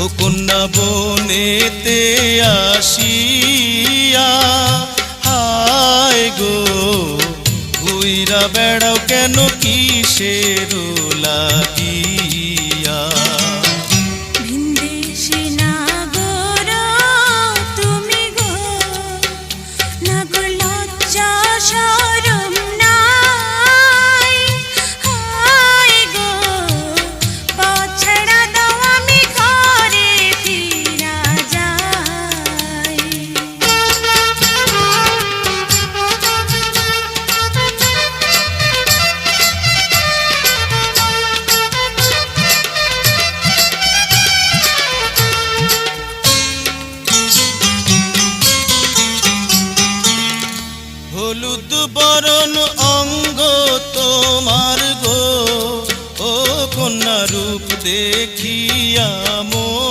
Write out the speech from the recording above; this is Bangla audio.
ও কন্যা বনেতে আসিয়া হায় গো ঘুইরা বেড়াও কেন কিসের লাগিয়া হলুদ বরণ অঙ্গ তোমার গো ও কন্যা রূপ দেখি